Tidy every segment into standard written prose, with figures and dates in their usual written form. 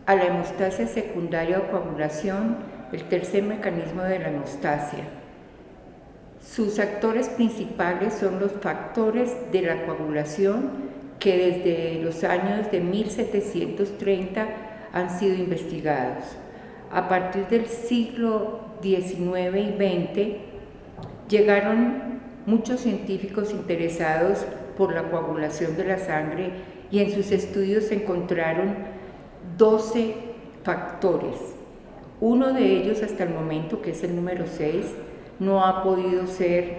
a la hemostasia secundaria o coagulación, el tercer mecanismo de la hemostasia. Sus actores principales son los factores de la coagulación que desde los años de 1730 han sido investigados. A partir del siglo XIX y XX llegaron muchos científicos interesados por la coagulación de la sangre y en sus estudios se encontraron 12 factores. Uno de ellos hasta el momento, que es el número 6, no ha podido ser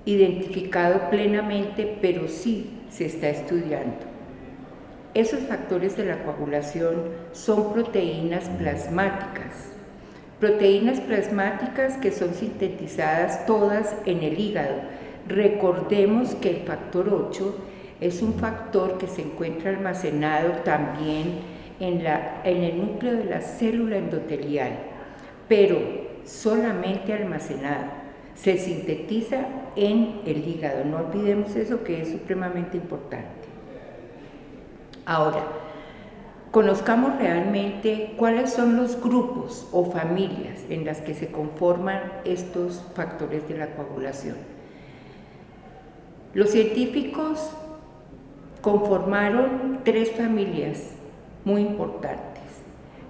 identificado plenamente, pero sí se está estudiando. Esos factores de la coagulación son proteínas plasmáticas. Proteínas plasmáticas que son sintetizadas todas en el hígado. Recordemos que el factor 8 es un factor que se encuentra almacenado también en el núcleo de la célula endotelial, pero solamente almacenado. Se sintetiza en el hígado. No olvidemos eso, que es supremamente importante. Ahora, conozcamos realmente cuáles son los grupos o familias en las que se conforman estos factores de la coagulación. Los científicos conformaron 3 familias muy importantes.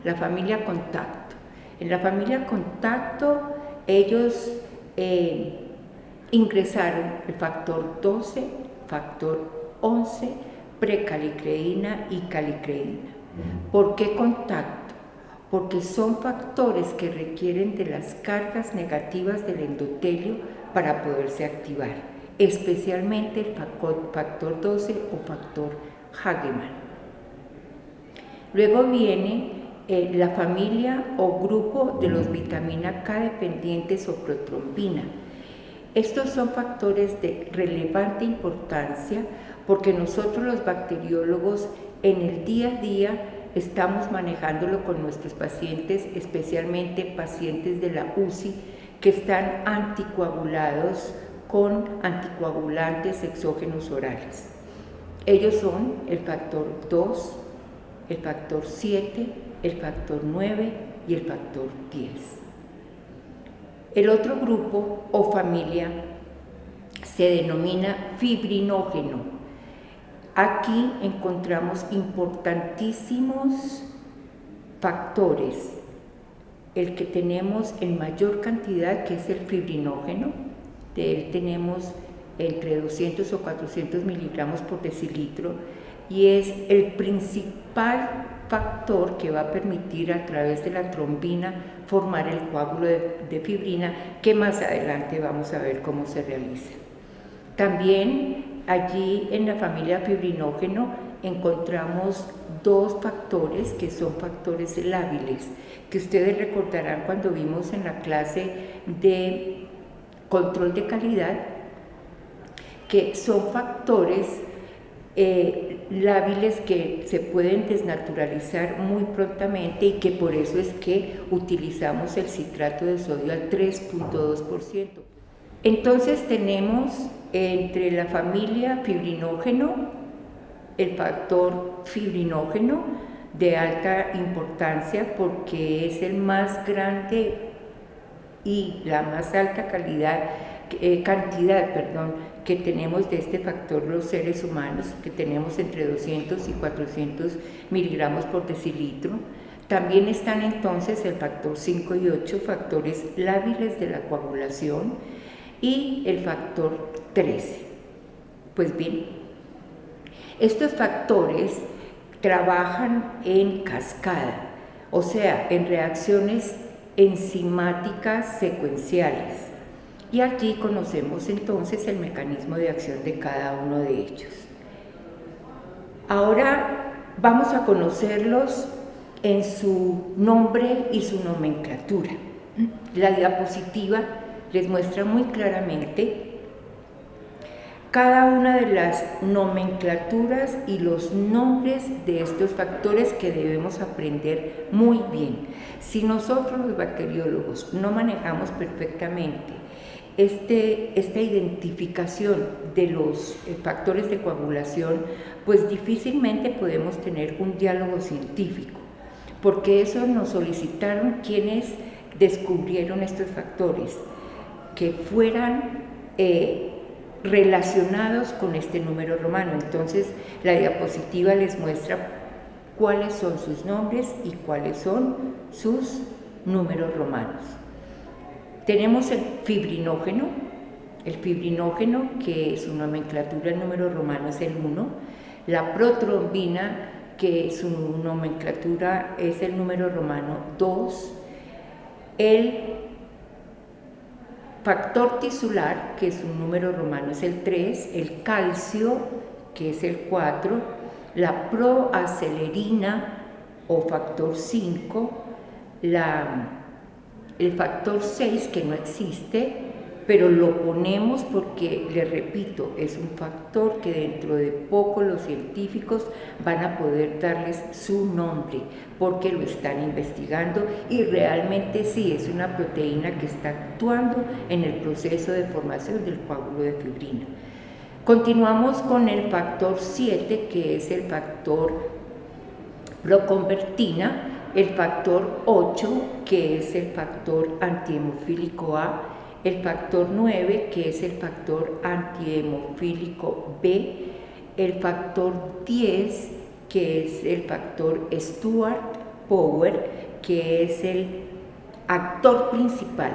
La familia contacto. En la familia contacto ellos ingresaron el factor 12, factor 11, precalicreína y calicreína. ¿Por qué contacto? Porque son factores que requieren de las cargas negativas del endotelio para poderse activar, especialmente el factor 12 o factor Hagemann. Luego viene la familia o grupo de los vitamina K dependientes o protrombina. Estos son factores de relevante importancia porque nosotros los bacteriólogos en el día a día estamos manejándolo con nuestros pacientes, especialmente pacientes de la UCI que están anticoagulados con anticoagulantes exógenos orales. Ellos son el factor 2, el factor 7, el factor 9 y el factor 10. El otro grupo o familia se denomina fibrinógeno. Aquí encontramos importantísimos factores. El que tenemos en mayor cantidad, que es el fibrinógeno, de él tenemos entre 200 o 400 miligramos por decilitro, y es el principal factor que va a permitir a través de la trombina formar el coágulo de fibrina, que más adelante vamos a ver cómo se realiza. También allí en la familia fibrinógeno encontramos 2 factores que son factores lábiles, que ustedes recordarán cuando vimos en la clase de control de calidad, que son factores lábiles que se pueden desnaturalizar muy prontamente y que por eso es que utilizamos el citrato de sodio al 3.2%. Entonces tenemos entre la familia fibrinógeno el factor fibrinógeno de alta importancia porque es el más grande y la más alta cantidad que tenemos de este factor los seres humanos, que tenemos entre 200 y 400 miligramos por decilitro. También están entonces el factor 5 y 8, factores lábiles de la coagulación, y el factor 13. Pues bien, estos factores trabajan en cascada, o sea, en reacciones enzimáticas secuenciales. Y aquí conocemos entonces el mecanismo de acción de cada uno de ellos. Ahora vamos a conocerlos en su nombre y su nomenclatura. La diapositiva les muestra muy claramente cada una de las nomenclaturas y los nombres de estos factores que debemos aprender muy bien. Si nosotros los bacteriólogos no manejamos perfectamente esta identificación de los factores de coagulación, pues difícilmente podemos tener un diálogo científico, porque eso nos solicitaron quienes descubrieron estos factores, que fueran relacionados con este número romano. Entonces, la diapositiva les muestra cuáles son sus nombres y cuáles son sus números romanos. Tenemos el fibrinógeno, que su nomenclatura en número romano es el 1, la protrombina, que su nomenclatura es el número romano 2, el factor tisular, que su número romano es el 3, el calcio, que es el 4, la proacelerina o factor 5, el factor 6, que no existe, pero lo ponemos porque, les repito, es un factor que dentro de poco los científicos van a poder darles su nombre, porque lo están investigando y realmente sí, es una proteína que está actuando en el proceso de formación del coágulo de fibrina. Continuamos con el factor 7, que es el factor proconvertina, el factor 8, que es el factor antihemofílico A, el factor 9, que es el factor antihemofílico B, el factor 10, que es el factor Stewart-Power, que es el actor principal,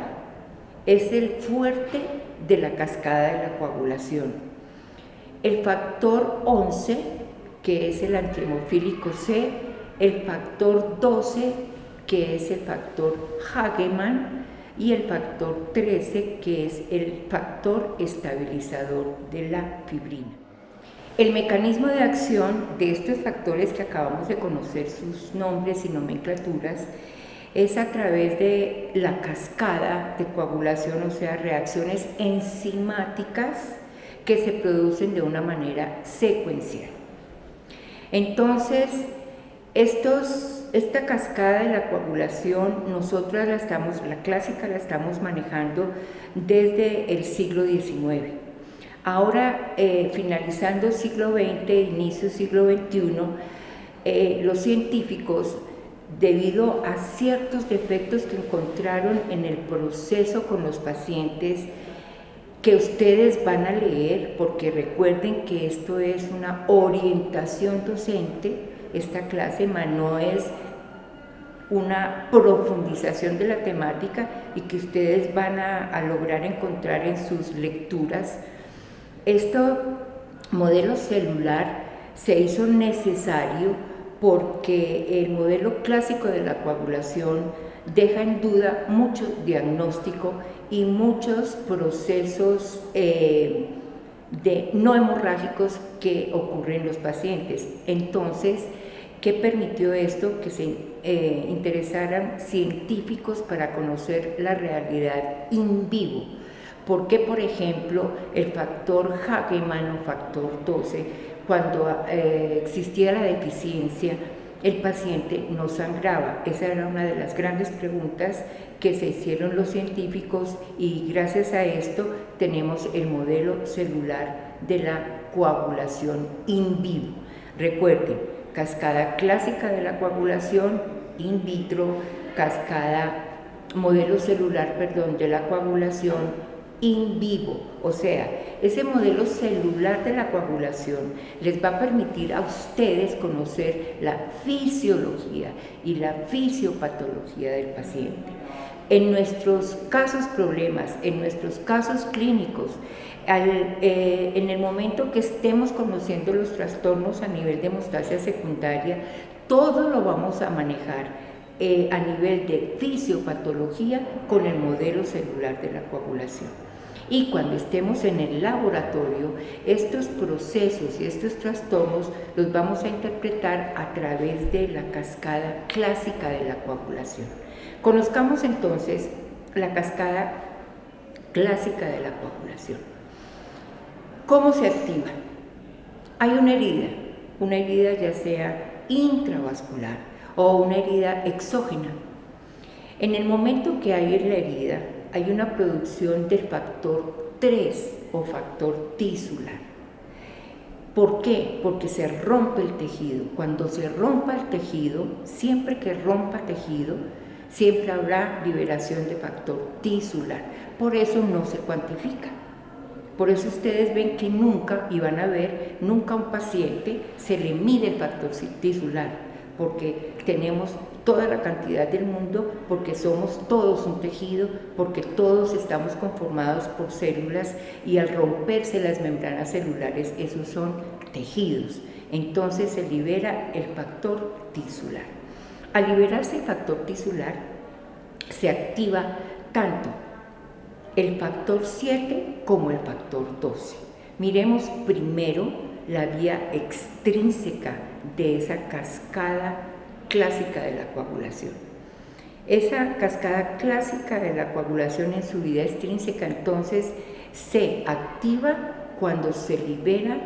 es el fuerte de la cascada de la coagulación. El factor 11, que es el antihemofílico C, el factor 12, que es el factor Hagemann, y el factor 13, que es el factor estabilizador de la fibrina. El mecanismo de acción de estos factores que acabamos de conocer sus nombres y nomenclaturas es a través de la cascada de coagulación, o sea, reacciones enzimáticas que se producen de una manera secuencial. Entonces, esta cascada de la coagulación, nosotras la clásica la estamos manejando desde el siglo XIX. Ahora, finalizando el siglo XX, inicio del siglo XXI, los científicos, debido a ciertos defectos que encontraron en el proceso con los pacientes, que ustedes van a leer, porque recuerden que esto es una orientación docente, esta clase no es una profundización de la temática y que ustedes van a lograr encontrar en sus lecturas. Este modelo celular se hizo necesario porque el modelo clásico de la coagulación deja en duda mucho diagnóstico y muchos procesos no hemorrágicos que ocurren en los pacientes. Entonces, ¿qué permitió esto? Que se interesaran científicos para conocer la realidad in vivo. Porque, por ejemplo, el factor Hagemann o factor 12, cuando existía la deficiencia, el paciente no sangraba? Esa era una de las grandes preguntas que se hicieron los científicos y gracias a esto tenemos el modelo celular de la coagulación in vivo. Recuerden, cascada clásica de la coagulación in vitro, modelo celular, de la coagulación in vivo, o sea, ese modelo celular de la coagulación les va a permitir a ustedes conocer la fisiología y la fisiopatología del paciente. En nuestros casos problemas, en nuestros casos clínicos, en el momento que estemos conociendo los trastornos a nivel de hemostasia secundaria, todo lo vamos a manejar a nivel de fisiopatología con el modelo celular de la coagulación. Y cuando estemos en el laboratorio, estos procesos y estos trastornos los vamos a interpretar a través de la cascada clásica de la coagulación. Conozcamos entonces la cascada clásica de la coagulación. ¿Cómo se activa? Hay una herida ya sea intravascular o una herida exógena. En el momento que hay la herida, hay una producción del factor 3 o factor tisular. ¿Por qué? Porque se rompe el tejido. Cuando se rompa el tejido, siempre que rompa tejido, siempre habrá liberación de factor tisular. Por eso no se cuantifica. Por eso ustedes ven que nunca, y van a ver, nunca a un paciente se le mide el factor tisular, porque tenemos toda la cantidad del mundo, porque somos todos un tejido, porque todos estamos conformados por células y al romperse las membranas celulares, esos son tejidos. Entonces se libera el factor tisular. Al liberarse el factor tisular, se activa tanto el factor 7 como el factor 12. Miremos primero la vía extrínseca de esa cascada clásica de la coagulación. Esa cascada clásica de la coagulación en su vía extrínseca entonces se activa cuando se libera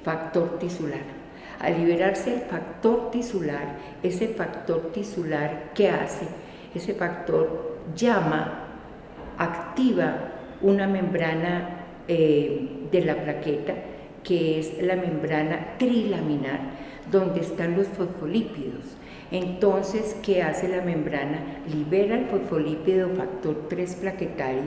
factor tisular. Al liberarse el factor tisular, ese factor tisular, ¿qué hace? Ese factor activa una membrana de la plaqueta, que es la membrana trilaminar, donde están los fosfolípidos. Entonces, ¿qué hace la membrana? Libera el fosfolípido factor 3 plaquetario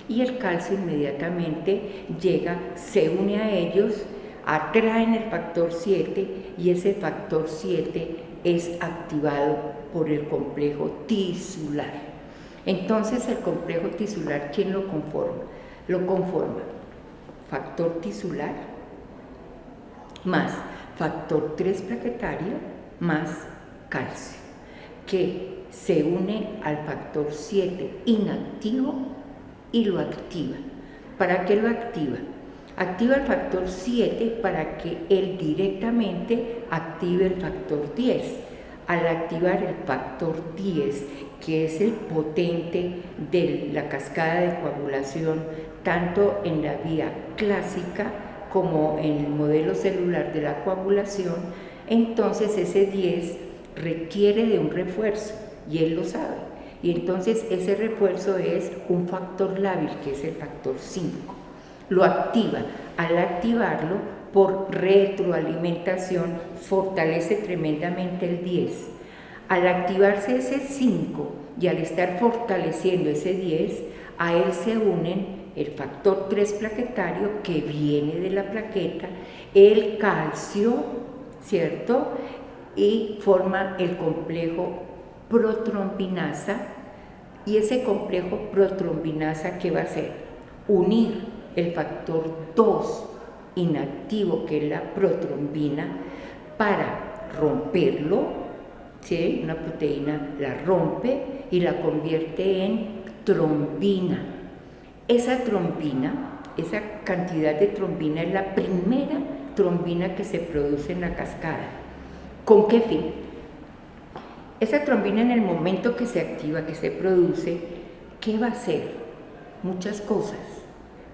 y el calcio inmediatamente llega, se une a ellos, atraen el factor 7 y ese factor 7 es activado por el complejo tisular. Entonces, el complejo tisular, ¿quién lo conforma? Lo conforma factor tisular más factor 3 plaquetario más calcio, que se une al factor 7 inactivo y lo activa. ¿Para qué lo activa? Activa el factor 7 para que él directamente active el factor 10. Al activar el factor 10, que es el potente de la cascada de coagulación, tanto en la vía clásica como en el modelo celular de la coagulación, entonces ese 10 requiere de un refuerzo y él lo sabe. Y entonces ese refuerzo es un factor lábil, que es el factor 5. Lo activa. Al activarlo, por retroalimentación, fortalece tremendamente el 10. Al activarse ese 5 y al estar fortaleciendo ese 10, a él se unen el factor 3 plaquetario, que viene de la plaqueta, el calcio, ¿cierto? Y forma el complejo protrombinasa, y ese complejo protrombinasa, ¿qué va a hacer? Unir el factor 2 inactivo, que es la protrombina, para romperlo, ¿sí? Una proteína la rompe y la convierte en trombina. Esa trombina, esa cantidad de trombina es la primera trombina que se produce en la cascada. ¿Con qué fin? Esa trombina, en el momento que se activa, que se produce, ¿qué va a hacer? Muchas cosas,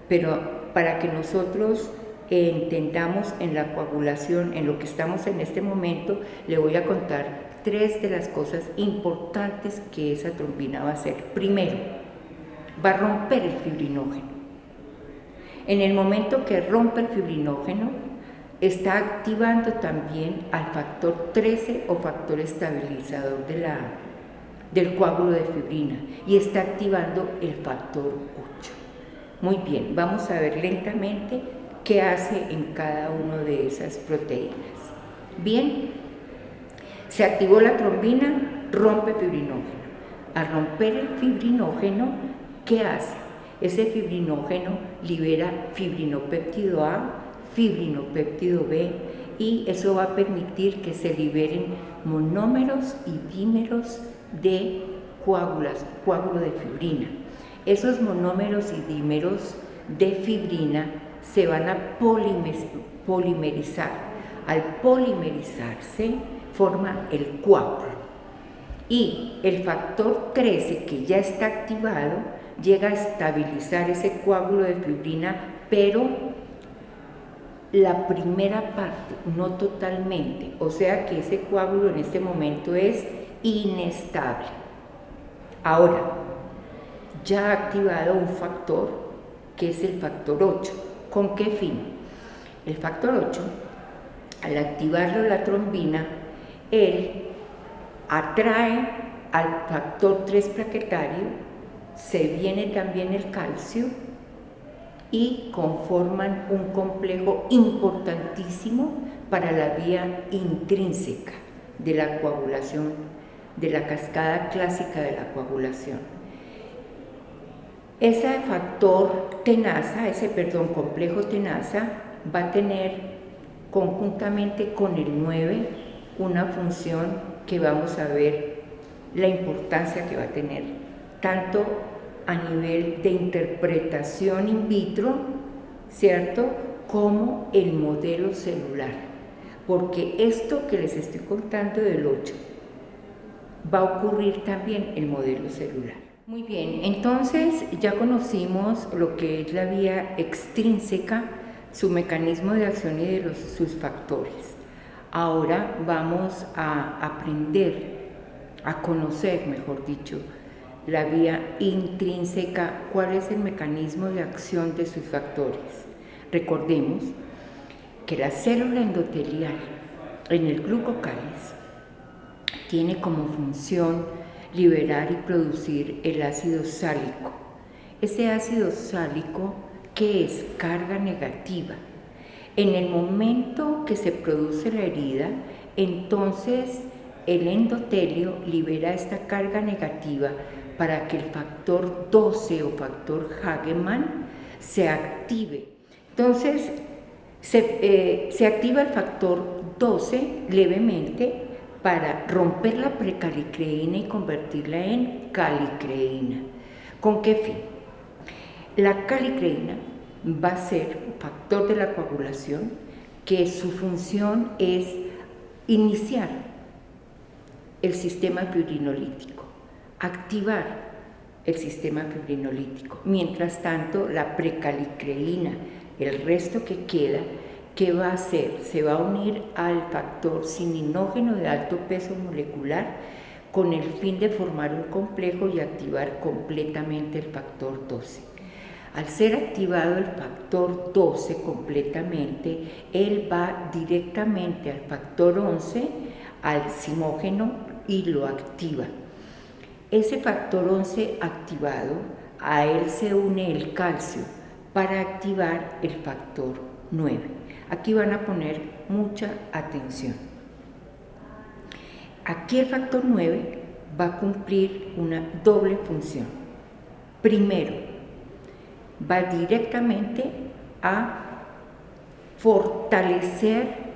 pero para que nosotros entendamos en la coagulación, en lo que estamos en este momento, le voy a contar 3 de las cosas importantes que esa trombina va a hacer. Primero, va a romper el fibrinógeno. En el momento que rompe el fibrinógeno, está activando también al factor 13 o factor estabilizador del coágulo de fibrina, y está activando el factor 8. Muy bien, vamos a ver lentamente qué hace en cada una de esas proteínas. Bien, se activó la trombina, rompe fibrinógeno. Al romper el fibrinógeno, ¿qué hace? Ese fibrinógeno libera fibrinopéptido A, fibrinopéptido B, y eso va a permitir que se liberen monómeros y dímeros de coágulo de fibrina. Esos monómeros y dímeros de fibrina se van a polimerizar. Al polimerizarse, forma el coágulo. Y el factor 13, que ya está activado, llega a estabilizar ese coágulo de fibrina, pero la primera parte, no totalmente. O sea que ese coágulo en este momento es inestable. Ahora, ya ha activado un factor, que es el factor 8. ¿Con qué fin? El factor 8 Al activarlo la trombina, él atrae al factor 3 plaquetario, se viene también el calcio y conforman un complejo importantísimo para la vía intrínseca de la coagulación, de la cascada clásica de la coagulación. Ese complejo tenaza va a tener conjuntamente con el 9 una función que vamos a ver la importancia que va a tener, tanto a nivel de interpretación in vitro, ¿cierto?, como el modelo celular, porque esto que les estoy contando del 8 va a ocurrir también en el modelo celular. Muy bien, entonces ya conocimos lo que es la vía extrínseca, su mecanismo de acción y de sus factores. Ahora vamos a aprender, a conocer, mejor dicho, la vía intrínseca, cuál es el mecanismo de acción de sus factores. Recordemos que la célula endotelial en el glucocáliz tiene como función liberar y producir el ácido sálico. Ese ácido sálico, ¿qué es? Carga negativa. En el momento que se produce la herida, entonces el endotelio libera esta carga negativa para que el factor 12 o factor Hagemann se active. Entonces, se activa el factor 12 levemente para romper la precalicreína y convertirla en calicreína. ¿Con qué fin? La calicreína va a ser un factor de la coagulación que su función es iniciar el sistema fibrinolítico, activar el sistema fibrinolítico. Mientras tanto, la precalicreína, el resto que queda, ¿qué va a hacer? Se va a unir al factor cininógeno de alto peso molecular con el fin de formar un complejo y activar completamente el factor 12. Al ser activado el factor 12 completamente, él va directamente al factor 11, al simógeno, y lo activa. Ese factor 11 activado, a él se une el calcio para activar el factor 9. Aquí van a poner mucha atención. Aquí el factor 9 va a cumplir una doble función. Primero, va directamente a fortalecer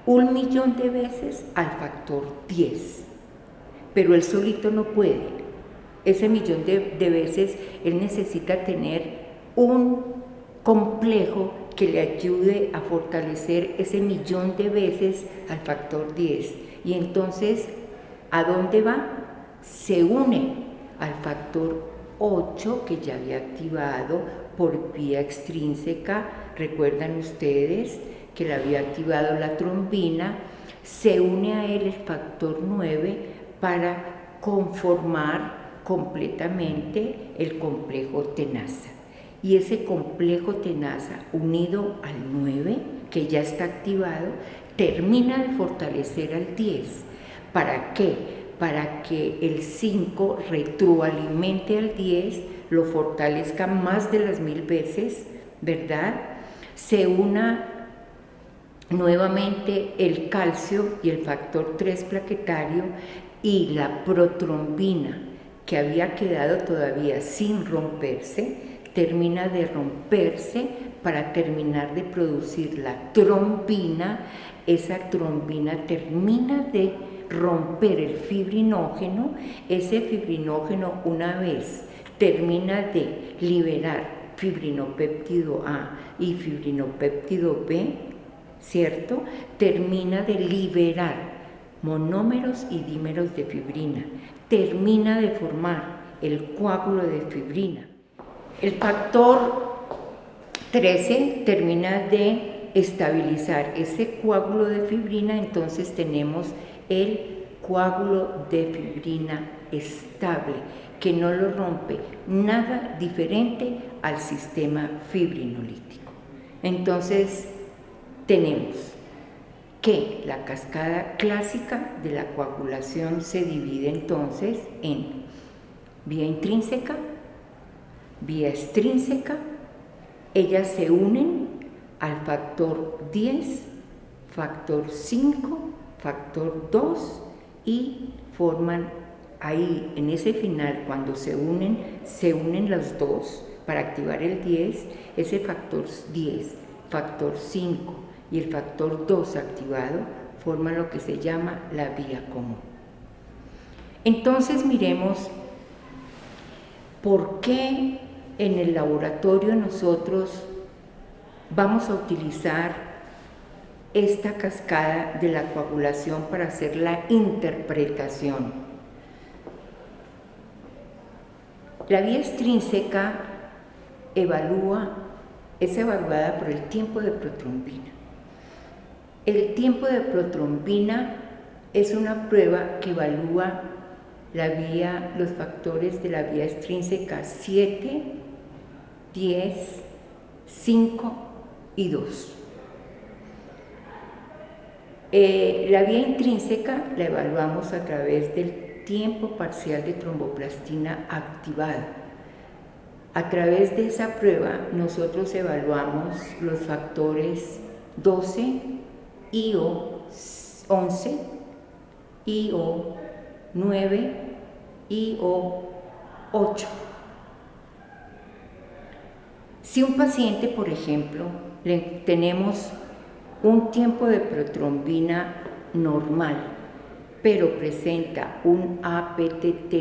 1.000.000 de veces al factor 10, pero él solito no puede. Ese 1.000.000 de veces él necesita tener un complejo que le ayude a fortalecer ese 1.000.000 de veces al factor 10. Y entonces, ¿a dónde va? Se une al factor 8 que ya había activado por vía extrínseca. Recuerdan ustedes que la había activado la trombina. Se une a él el factor 9 para conformar completamente el complejo tenaza. Y ese complejo tenaza unido al 9, que ya está activado, termina de fortalecer al 10. ¿Para qué? Para que el 5 retroalimente al 10, lo fortalezca más de las 1.000 veces, ¿verdad? Se una nuevamente el calcio y el factor 3 plaquetario y la protrombina, que había quedado todavía sin romperse, termina de romperse para terminar de producir la trombina. Esa trombina termina de romper el fibrinógeno. Ese fibrinógeno, una vez termina de liberar fibrinopéptido A y fibrinopéptido B, ¿cierto? Termina de liberar monómeros y dímeros de fibrina, termina de formar el coágulo de fibrina. El factor 13 termina de estabilizar ese coágulo de fibrina, entonces tenemos el coágulo de fibrina estable, que no lo rompe nada diferente al sistema fibrinolítico. Entonces tenemos que la cascada clásica de la coagulación se divide entonces en vía intrínseca, vía extrínseca. Ellas se unen al factor 10, factor 5, factor 2 y forman ahí, en ese final, cuando se unen los dos para activar el 10, ese factor 10, factor 5 y el factor 2 activado forman lo que se llama la vía común. Entonces miremos por qué en el laboratorio nosotros vamos a utilizar esta cascada de la coagulación para hacer la interpretación. La vía extrínseca es evaluada por el tiempo de protrombina. El tiempo de protrombina es una prueba que evalúa los factores de la vía extrínseca 7, 10, 5 y 2. La vía intrínseca la evaluamos a través del tiempo parcial de tromboplastina activada. A través de esa prueba nosotros evaluamos los factores 12, IO 11, IO 9, IO 8. Si un paciente, por ejemplo, tenemos un tiempo de protrombina normal, pero presenta un APTT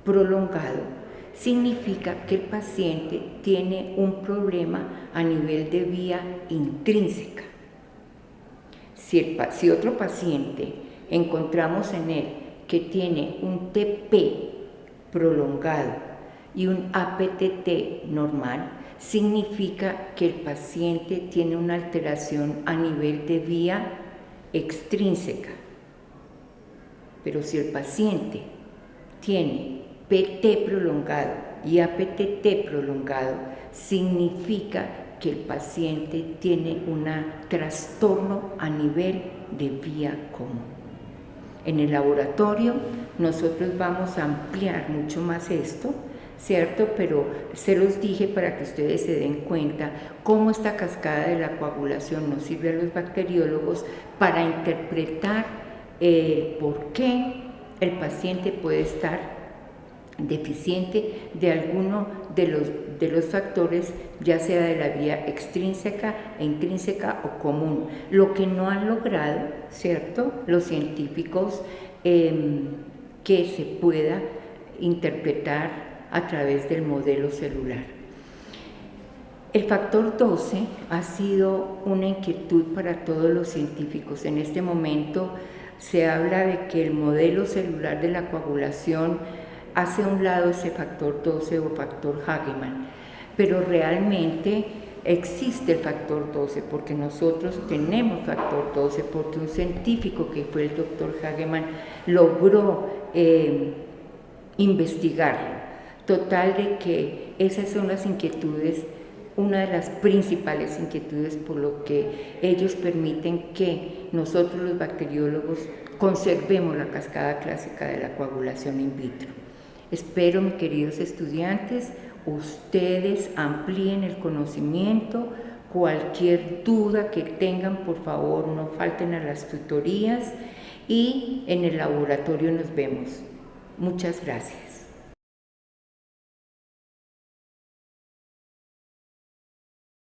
prolongado, significa que el paciente tiene un problema a nivel de vía intrínseca. Si otro paciente encontramos en él que tiene un TP prolongado y un APTT normal, significa que el paciente tiene una alteración a nivel de vía extrínseca. Pero si el paciente tiene PT prolongado y APTT prolongado, significa que el paciente tiene un trastorno a nivel de vía común. En el laboratorio nosotros vamos a ampliar mucho más esto, ¿cierto? Pero se los dije para que ustedes se den cuenta cómo esta cascada de la coagulación nos sirve a los bacteriólogos para interpretar por qué el paciente puede estar deficiente de alguno de los factores, ya sea de la vía extrínseca, intrínseca o común. Lo que no han logrado, ¿cierto?, los científicos, que se pueda interpretar a través del modelo celular. El factor 12 ha sido una inquietud para todos los científicos. En este momento se habla de que el modelo celular de la coagulación hace a un lado ese factor 12 o factor Hagemann, pero realmente existe el factor 12 porque nosotros tenemos factor 12, porque un científico que fue el doctor Hagemann logró investigarlo. Total de que esas son las inquietudes, una de las principales inquietudes por lo que ellos permiten que nosotros los bacteriólogos conservemos la cascada clásica de la coagulación in vitro. Espero, mis queridos estudiantes, ustedes amplíen el conocimiento. Cualquier duda que tengan, por favor, no falten a las tutorías y en el laboratorio nos vemos. Muchas gracias.